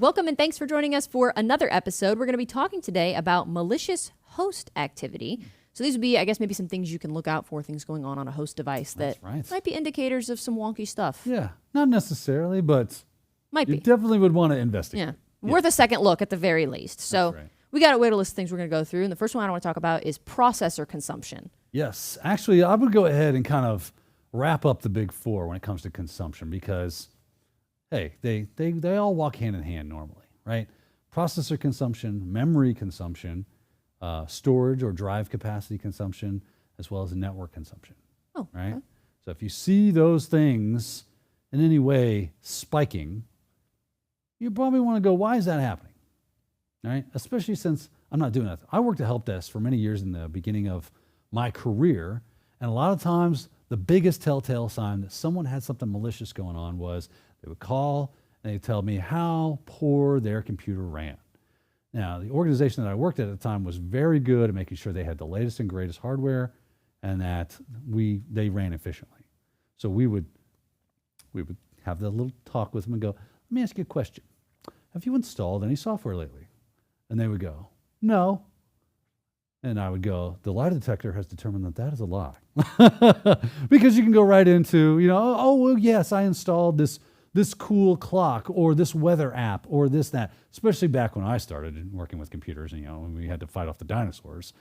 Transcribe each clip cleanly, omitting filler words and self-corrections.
Welcome and thanks for joining us for another episode. We're going to be talking today about malicious host activity. So these would be, I guess, maybe some things you can look out for, things going on a host device that might be indicators of some wonky stuff. Yeah, not necessarily, but might be. You definitely would want to investigate. Yeah, worth a second look at the very least. So we got a way to list of things we're going to go through. And the first one I want to talk about is processor consumption. Yes, actually, I would go ahead and kind of wrap up the big four when it comes to consumption because, hey, they all walk hand in hand normally, right? Processor consumption, memory consumption, storage or drive capacity consumption, as well as network consumption. Oh, right. Okay. So if you see those things in any way spiking, you probably want to go, why is that happening? All right. Especially since I'm not doing that. I worked at help desk for many years in the beginning of my career. And a lot of times the biggest telltale sign that someone had something malicious going on was they would call and they'd tell me how poor their computer ran. Now, the organization that I worked at the time was very good at making sure they had the latest and greatest hardware and that they ran efficiently. So we would have the little talk with them and go, let me ask you a question. Have you installed any software lately? And they would go, no. And I would go, the lie detector has determined that that is a lie. Because you can go right into, oh, well, yes, I installed this cool clock or this weather app or this, that, especially back when I started working with computers and, when we had to fight off the dinosaurs.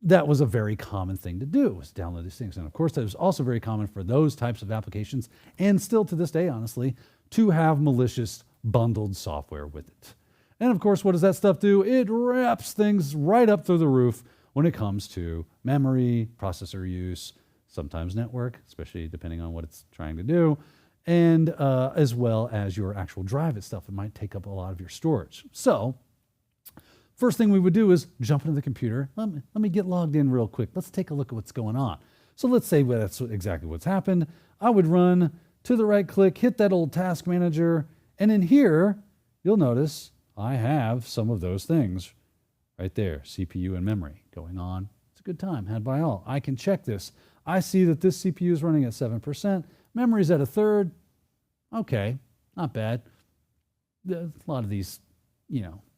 That was a very common thing to do, was download these things. And of course, that was also very common for those types of applications, and still to this day, honestly, to have malicious bundled software with it. And of course, what does that stuff do? It wraps things right up through the roof when it comes to memory, processor use, sometimes network, especially depending on what it's trying to do, and as well as your actual drive itself. It might take up a lot of your storage. So first thing we would do is jump into the computer. Let me get logged in real quick. Let's take a look at what's going on. So let's say that's exactly what's happened. I would run to the right click, hit that old task manager, and in here, you'll notice I have some of those things right there, CPU and memory going on. It's a good time, had by all. I can check this. I see that this CPU is running at 7%. Memory's at 1/3. Okay, not bad. A lot of these,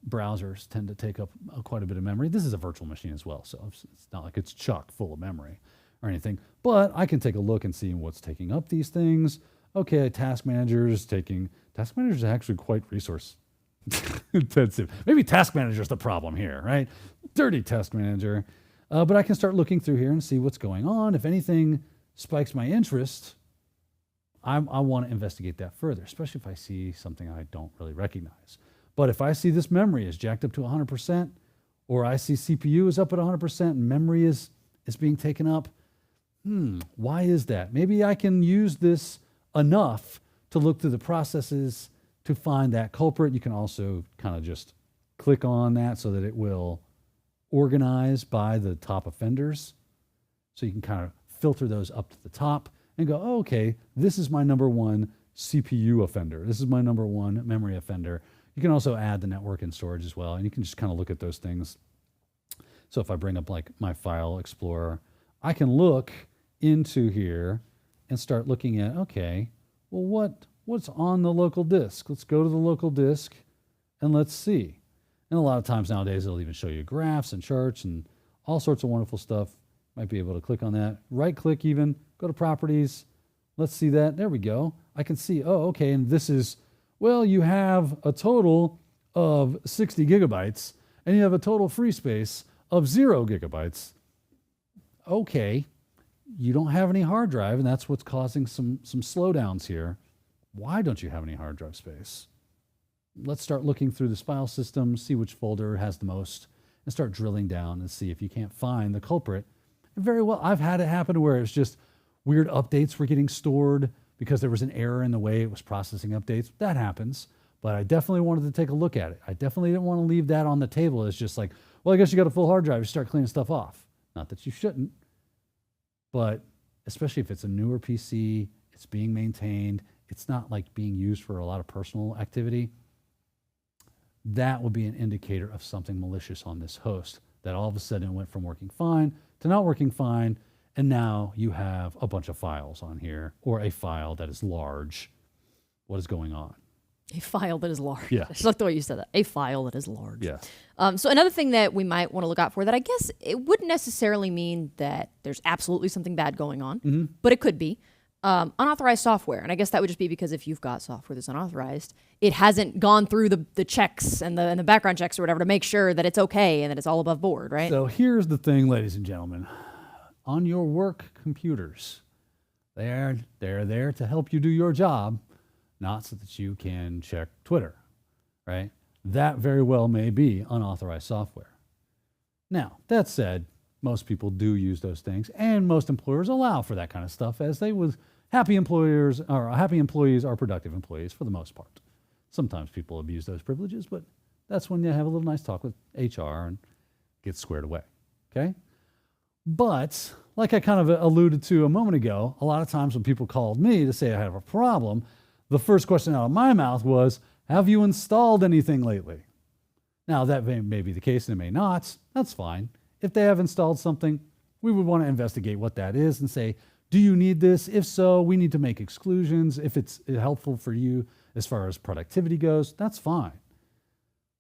browsers tend to take up quite a bit of memory. This is a virtual machine as well, so it's not like it's chock full of memory or anything. But I can take a look and see what's taking up these things. Okay, task manager is actually quite resource intensive. Maybe task manager is the problem here, right? Dirty task manager. But I can start looking through here and see what's going on. If anything spikes my interest, I want to investigate that further, especially if I see something I don't really recognize. But if I see this memory is jacked up to 100%, or I see CPU is up at 100% and memory is being taken up, why is that? Maybe I can use this enough to look through the processes to find that culprit. You can also kind of just click on that so that it will organize by the top offenders. So you can kind of filter those up to the top and go, oh, okay, this is my number one CPU offender. This is my number one memory offender. You can also add the network and storage as well, and you can just kind of look at those things. So if I bring up like my file explorer, I can look into here and start looking at, okay, well, what's on the local disk? Let's go to the local disk and let's see. And a lot of times nowadays, it'll even show you graphs and charts and all sorts of wonderful stuff. Might be able to click on that, right click even, go to properties. Let's see that. There we go. I can see, oh, okay. And this is, well, you have a total of 60 gigabytes and you have a total free space of 0 gigabytes. Okay. You don't have any hard drive, and that's what's causing some slowdowns here. Why don't you have any hard drive space? Let's start looking through this file system, see which folder has the most, and start drilling down and see if you can't find the culprit. And very well, I've had it happen where it's just weird updates were getting stored because there was an error in the way it was processing updates. That happens, but I definitely wanted to take a look at it. I definitely didn't want to leave that on the table. It's just like, well, I guess you got a full hard drive. You start cleaning stuff off. Not that you shouldn't, but especially if it's a newer PC, it's being maintained, it's not like being used for a lot of personal activity, that will be an indicator of something malicious on this host, that all of a sudden it went from working fine to not working fine, and now you have a bunch of files on here, or a file that is large. What is going on? A file that is large. Yeah. I just like the way you said that. A file that is large. Yeah. So another thing that we might want to look out for that I guess it wouldn't necessarily mean that there's absolutely something bad going on, but it could be unauthorized software. And I guess that would just be because if you've got software that's unauthorized, it hasn't gone through the checks and the background checks or whatever to make sure that it's okay and that it's all above board, right? So here's the thing, ladies and gentlemen. On your work computers, they're there to help you do your job, not so that you can check Twitter, right? That very well may be unauthorized software. Now, that said, most people do use those things, and most employers allow for that kind of stuff, as they would. Happy employees are productive employees for the most part. Sometimes people abuse those privileges, but that's when you have a little nice talk with HR and get squared away, okay? But like I kind of alluded to a moment ago, a lot of times when people called me to say I have a problem, the first question out of my mouth was, have you installed anything lately? Now, that may be the case and it may not. That's fine. If they have installed something, we would want to investigate what that is and say, do you need this? If so, we need to make exclusions. If it's helpful for you as far as productivity goes, that's fine.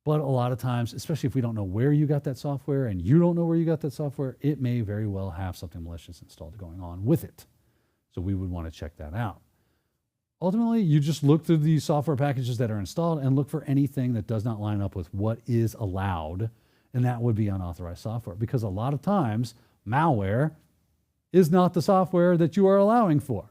But a lot of times, especially if we don't know where you got that software and you don't know where you got that software, it may very well have something malicious installed going on with it. So we would want to check that out. Ultimately, you just look through the software packages that are installed and look for anything that does not line up with what is allowed, and that would be unauthorized software. Because a lot of times, malware is not the software that you are allowing for.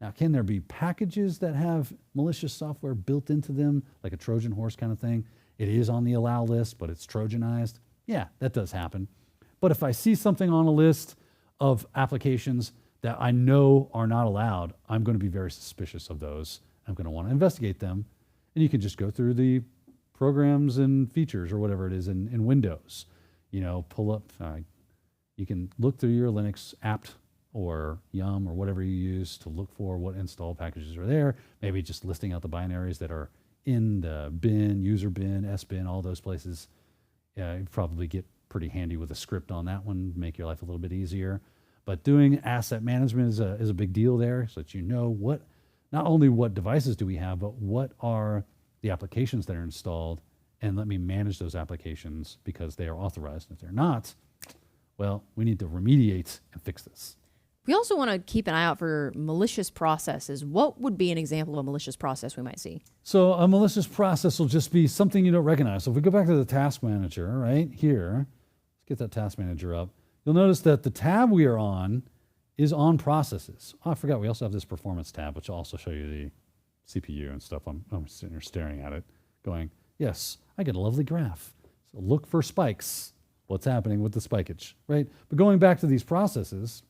Now, can there be packages that have malicious software built into them, like a Trojan horse kind of thing? It is on the allow list, but it's Trojanized. Yeah, that does happen. But if I see something on a list of applications that I know are not allowed, I'm going to be very suspicious of those. I'm going to want to investigate them. And you can just go through the programs and features or whatever it is in Windows. You know, pull up, you can look through your Linux apt or yum or whatever you use to look for what install packages are there. Maybe just listing out the binaries that are in the bin, user bin, S bin, all those places. You probably get pretty handy with a script on that one, make your life a little bit easier. But doing asset management is a big deal there, so that you know not only what devices do we have, but what are the applications that are installed, and let me manage those applications because they are authorized. If they're not, well, we need to remediate and fix this. We also want to keep an eye out for malicious processes. What would be an example of a malicious process we might see? So a malicious process will just be something you don't recognize. So if we go back to the task manager right here, let's get that task manager up. You'll notice that the tab we are on is on processes. Oh, I forgot we also have this performance tab, which will also show you the CPU and stuff. I'm sitting here staring at it going, yes, I get a lovely graph. So look for spikes. What's happening with the spikeage, right? But going back to these processes,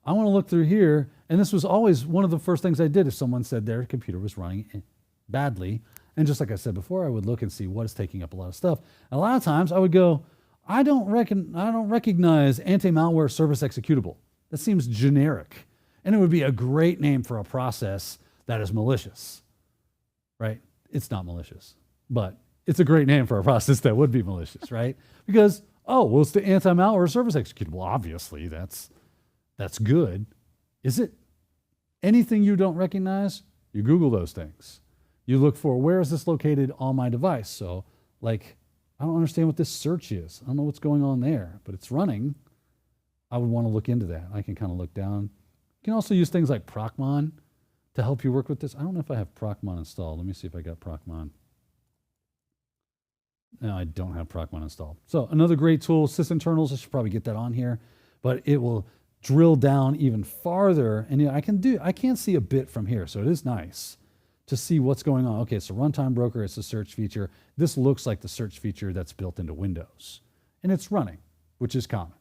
I want to look through here, and this was always one of the first things I did if someone said their computer was running badly. And just like I said before, I would look and see what is taking up a lot of stuff. And a lot of times I would go, I don't recognize anti-malware service executable. That seems generic. And it would be a great name for a process that is malicious, right? It's not malicious, but it's a great name for a process that would be malicious, right? Because, well, it's the anti-malware service executable. Obviously, that's good. Is it? Anything you don't recognize, you Google those things. You look for, where is this located on my device? So, like, I don't understand what this search is. I don't know what's going on there, but it's running. I would want to look into that. I can kind of look down. You can also use things like Procmon to help you work with this. I don't know if I have Procmon installed. Let me see if I got Procmon. No, I don't have Procmon installed. So another great tool, sysinternals. I should probably get that on here, but it will drill down even farther. And I can't see a bit from here, so it is nice to see what's going on. Okay, it's a runtime broker, it's a search feature. This looks like the search feature that's built into Windows. And it's running, which is common,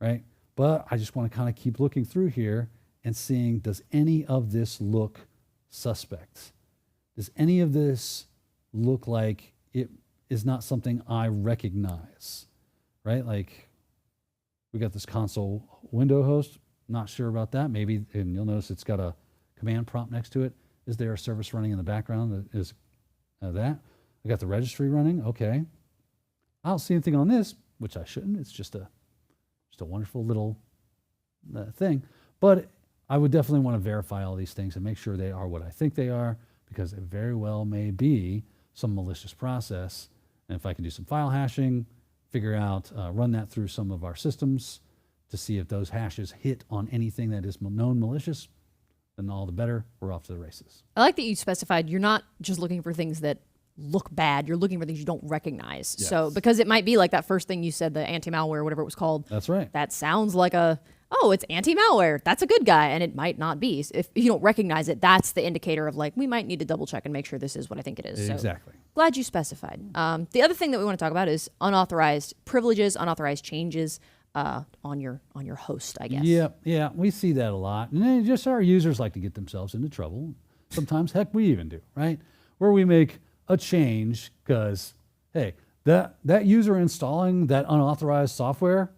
right? But I just want to kind of keep looking through here and seeing, does any of this look suspect? Does any of this look like it is not something I recognize, right? Like, we got this console window host, not sure about that. Maybe, and you'll notice it's got a command prompt next to it. Is there a service running in the background that is that? I got the registry running. Okay. I don't see anything on this, which I shouldn't. It's just a wonderful little thing. But I would definitely want to verify all these things and make sure they are what I think they are because it very well may be some malicious process. And if I can do some file hashing, figure out, run that through some of our systems to see if those hashes hit on anything that is known malicious, then all the better. We're off to the races. I like that you specified you're not just looking for things that look bad. You're looking for things you don't recognize. Yes. So because it might be like that first thing you said, the anti-malware, whatever it was called. That's right. That sounds like it's anti-malware. That's a good guy. And it might not be. If you don't recognize it, that's the indicator of like, we might need to double check and make sure this is what I think it is. Exactly. So glad you specified. The other thing that we want to talk about is unauthorized privileges, unauthorized changes on your host, I guess. Yeah, we see that a lot. And then just our users like to get themselves into trouble. Sometimes, heck, we even do, right? Where we make a change because, hey, that user installing that unauthorized software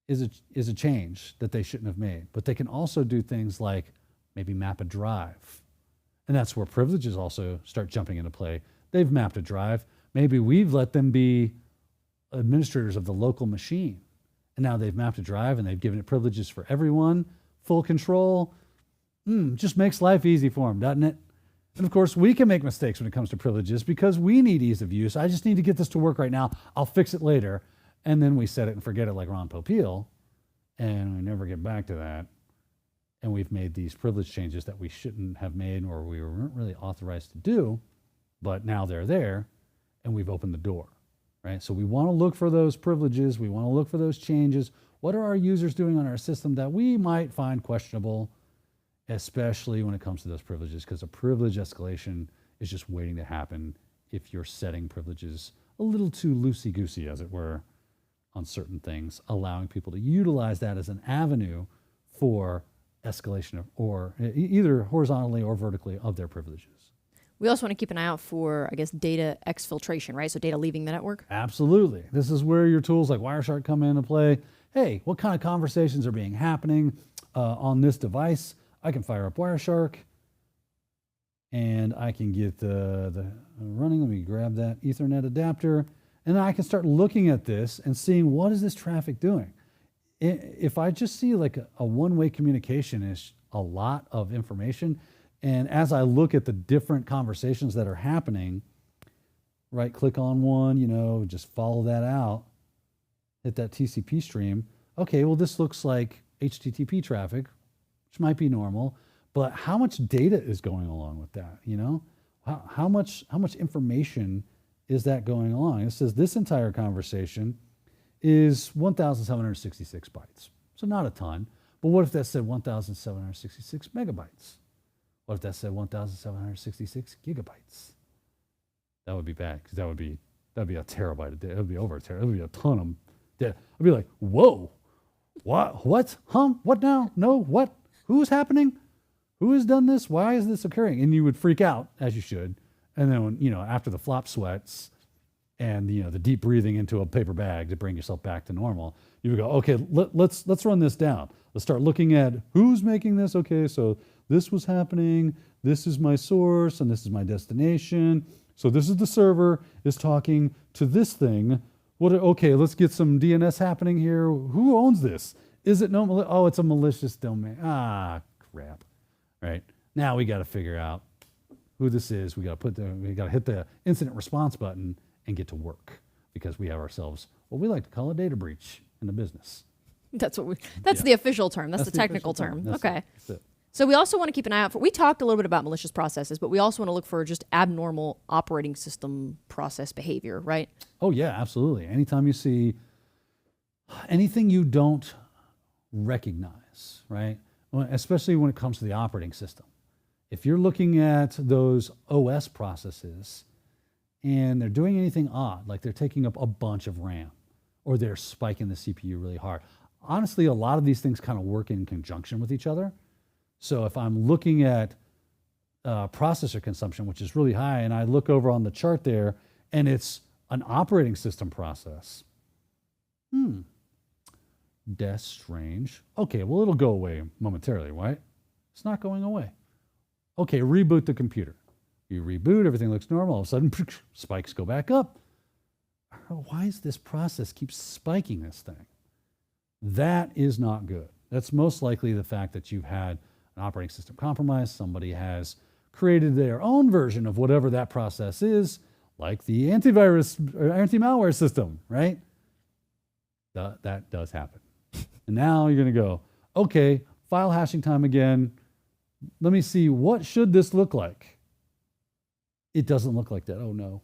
is a change that they shouldn't have made. But they can also do things like maybe map a drive. And that's where privileges also start jumping into play. They've mapped a drive. Maybe we've let them be administrators of the local machine. And now they've mapped a drive and they've given it privileges for everyone, full control. Just makes life easy for them, doesn't it? And of course, we can make mistakes when it comes to privileges because we need ease of use. I just need to get this to work right now. I'll fix it later. And then we set it and forget it like Ron Popeil. And we never get back to that. And we've made these privilege changes that we shouldn't have made or we weren't really authorized to do. But now they're there and we've opened the door, right? So we want to look for those privileges. We want to look for those changes. What are our users doing on our system that we might find questionable, especially when it comes to those privileges? Because a privilege escalation is just waiting to happen if you're setting privileges a little too loosey-goosey, as it were, on certain things, allowing people to utilize that as an avenue for escalation of, or either horizontally or vertically of their privileges. We also want to keep an eye out for, I guess, data exfiltration, right? So data leaving the network. Absolutely. This is where your tools like Wireshark come into play. Hey, what kind of conversations are being happening on this device? I can fire up Wireshark and I can get the running. Let me grab that Ethernet adapter. And then I can start looking at this and seeing what is this traffic doing. If I just see like a one-way communication is a lot of information, and as I look at the different conversations that are happening, right click on one, just follow that out, hit that TCP stream. Okay, well this looks like HTTP traffic, which might be normal, but how much data is going along with that? How much information is that going along? It says this entire conversation is 1,766 bytes. So not a ton. But what if that said 1,766 megabytes? What if that said 1,766 gigabytes? That would be bad because that'd be a terabyte a day. It would be over a terabyte. It would be a ton of data. I'd be like, whoa, what? What now? No, what? Who's happening? Who has done this? Why is this occurring? And you would freak out, as you should. And then when, after the flop sweats and the deep breathing into a paper bag to bring yourself back to normal, you would go, okay, let's run this down. Let's start looking at who's making this. Okay, so this was happening. This is my source and this is my destination. So this is the server is talking to this thing. Okay, let's get some DNS happening here. Who owns this? Is it oh, it's a malicious domain. Ah, crap. Right. Now we got to figure out who this is. We got to hit the incident response button and get to work because we have ourselves what we like to call a data breach in the business. That's the official term. That's the technical term. Okay. That's it. So we also want to keep an eye out for, we talked a little bit about malicious processes, but we also want to look for just abnormal operating system process behavior, right? Oh yeah, absolutely. Anytime you see anything you don't recognize, right? Especially when it comes to the operating system. If you're looking at those OS processes and they're doing anything odd, like they're taking up a bunch of RAM or they're spiking the CPU really hard. Honestly, a lot of these things kind of work in conjunction with each other. So if I'm looking at processor consumption, which is really high, and I look over on the chart there and it's an operating system process. That's strange. Okay, well, it'll go away momentarily, right? It's not going away. Okay, reboot the computer. You reboot, everything looks normal. All of a sudden, spikes go back up. Why is this process keep spiking this thing? That is not good. That's most likely the fact that you've had an operating system compromise. Somebody has created their own version of whatever that process is, like the antivirus or anti-malware system, right? That does happen. And now you're going to go, okay, file hashing time again. Let me see, what should this look like? It doesn't look like that. Oh no,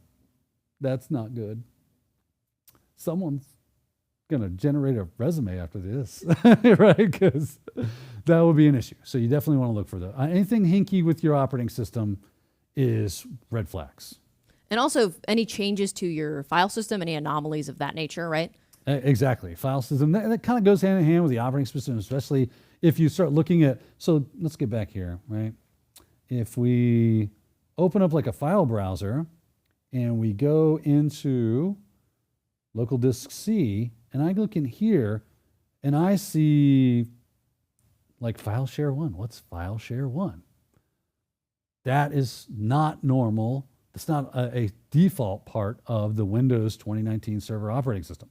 that's not good. Someone's going to generate a resume after this, right? Because that would be an issue. So you definitely want to look for that. Anything hinky with your operating system is red flags. And also any changes to your file system, any anomalies of that nature, right? Exactly. File system, that kind of goes hand in hand with the operating system, especially if you start looking at, so let's get back here, right? If we open up like a file browser and we go into local disk C, and I look in here and I see like file share 1. What's file share 1? That is not normal. It's not a default part of the Windows 2019 server operating system.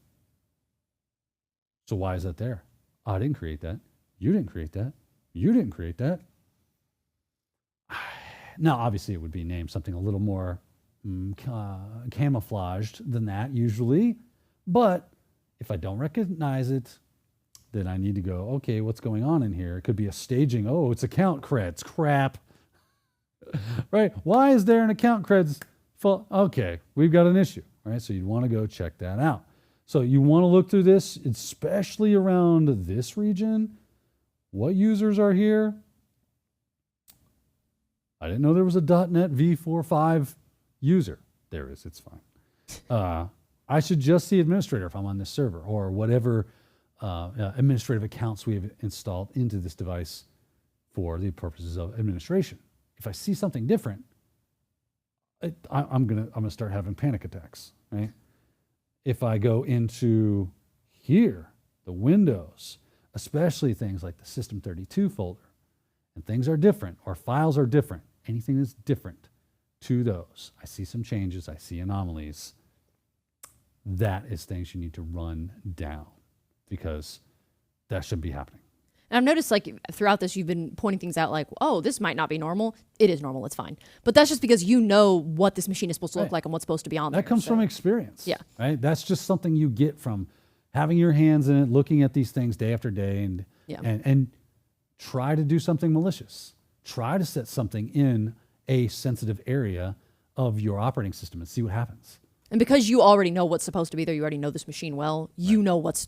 So why is that there? I didn't create that. You didn't create that. You didn't create that. Now, obviously, it would be named something a little more camouflaged than that usually. But if I don't recognize it, then I need to go, okay, what's going on in here? It could be a staging. Oh, it's account creds. Crap. Right? Why is there an account creds? Okay, we've got an issue. Right? So you'd want to go check that out. So you want to look through this, especially around this region. What users are here? I didn't know there was a .NET v4.5 user. There is. It's fine. I should just see administrator if I'm on this server or whatever administrative accounts we have installed into this device for the purposes of administration. If I see something different, I'm gonna start having panic attacks, right? If I go into here, the Windows, especially things like the System32 folder, and things are different or files are different, anything that's different to those, I see some changes, I see anomalies. That is things you need to run down because that shouldn't be happening. And I've noticed like throughout this, you've been pointing things out like, oh, this might not be normal. It is normal. It's fine. But that's just because you know what this machine is supposed to look like and what's supposed to be on there. That comes from experience. Yeah. Right? That's just something you get from having your hands in it, looking at these things day after day and try to do something malicious. Try to set something in a sensitive area of your operating system and see what happens. And because you already know what's supposed to be there, you already know this machine well, you know what's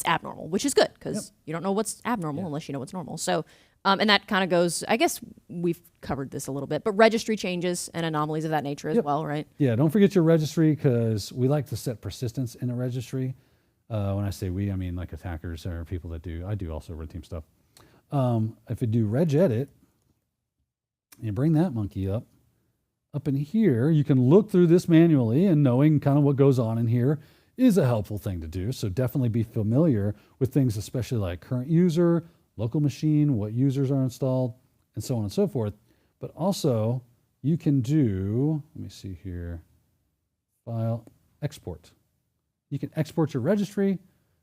abnormal, which is good because you don't know what's abnormal unless you know what's normal. So, and that kind of goes, I guess we've covered this a little bit, but registry changes and anomalies of that nature as well, right? Yeah, don't forget your registry because we like to set persistence in a registry. When I say we, I mean like attackers or people that do. I do also red team stuff. If you do regedit, you bring that monkey up in here, you can look through this manually and knowing kind of what goes on in here is a helpful thing to do. So definitely be familiar with things, especially like current user, local machine, what users are installed, and so on and so forth. But also you can do, let me see here, file, export. You can export your registry,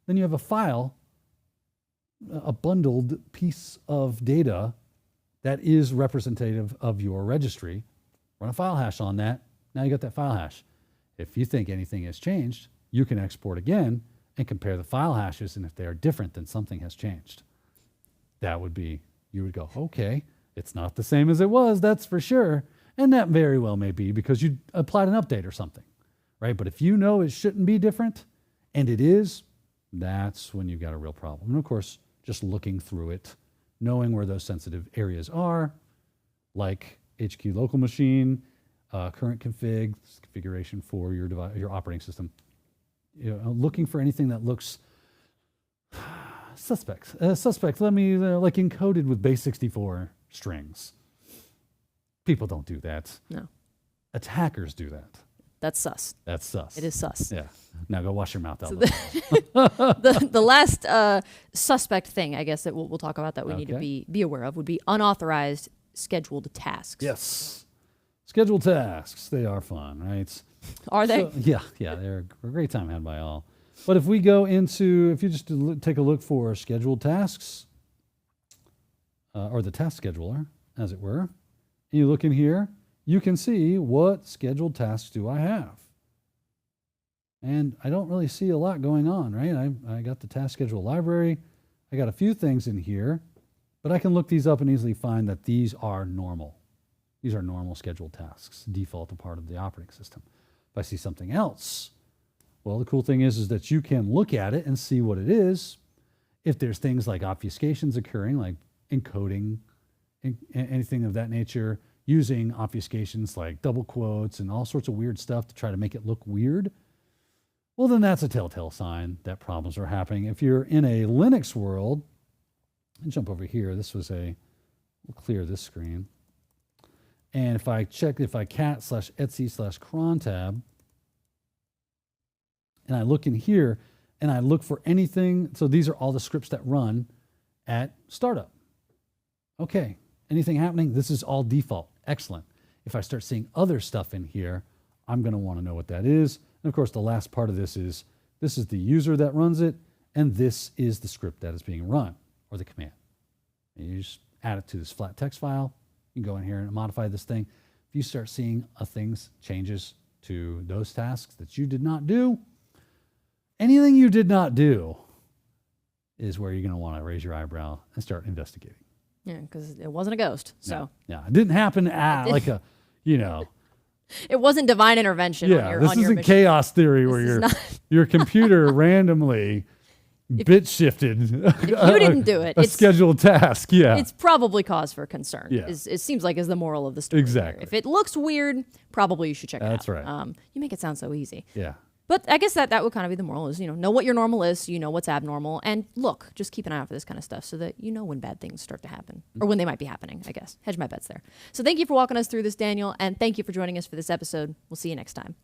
then you have a file, a bundled piece of data that is representative of your registry. Run a file hash on that. Now you got that file hash. If you think anything has changed, you can export again and compare the file hashes, and if they are different, then something has changed. That would be, you would go, okay, it's not the same as it was, that's for sure. And that very well may be because you applied an update or something, right? But if you know it shouldn't be different, and it is, that's when you've got a real problem. And of course, just looking through it, knowing where those sensitive areas are, like HQ local machine, current configuration for your device, your operating system. Looking for anything that looks suspect. Let me like encoded with base64 strings. People don't do that. No. Attackers do that. That's sus. That's sus. It is sus. Yeah. Now go wash your mouth out. So the last suspect thing, I guess, that we'll talk about that we need to be aware of would be unauthorized scheduled tasks. Yes. Scheduled tasks. They are fun, right? Are they? So, yeah. They're a great time had by all. But if we go into, if you just take a look for scheduled tasks, or the task scheduler, as it were, and you look in here, you can see what scheduled tasks do I have. And I don't really see a lot going on, right? I got the task schedule library. I got a few things in here, but I can look these up and easily find that these are normal. These are normal scheduled tasks, default a part of the operating system. If I see something else, well, the cool thing is that you can look at it and see what it is. If there's things like obfuscations occurring, like encoding, anything of that nature, using obfuscations like double quotes and all sorts of weird stuff to try to make it look weird, well, then that's a telltale sign that problems are happening. If you're in a Linux world, and jump over here, we'll clear this screen. And if I cat/etsy/cron tab, and I look in here and I look for anything, so these are all the scripts that run at startup. Okay, anything happening? This is all default. Excellent. If I start seeing other stuff in here, I'm going to want to know what that is. And of course, the last part of this is the user that runs it, and this is the script that is being run, or the command. And you just add it to this flat text file. You can go in here and modify this thing. If you start seeing changes to those tasks that you did not do, anything you did not do is where you're going to want to raise your eyebrow and start investigating. Yeah, because it wasn't a ghost. So yeah, it didn't happen at it wasn't divine intervention. Yeah, this isn't chaos theory where your computer randomly bit shifted. If you didn't do it, a scheduled task. Yeah, it's probably cause for concern. Yeah. It seems like is the moral of the story. Exactly. Here. If it looks weird, probably you should check it out. That's right. You make it sound so easy. Yeah. But I guess that would kind of be the moral is, know what your normal is, so you know what's abnormal. And look, just keep an eye out for this kind of stuff so that you know when bad things start to happen or when they might be happening, I guess. Hedge my bets there. So thank you for walking us through this, Daniel, and thank you for joining us for this episode. We'll see you next time.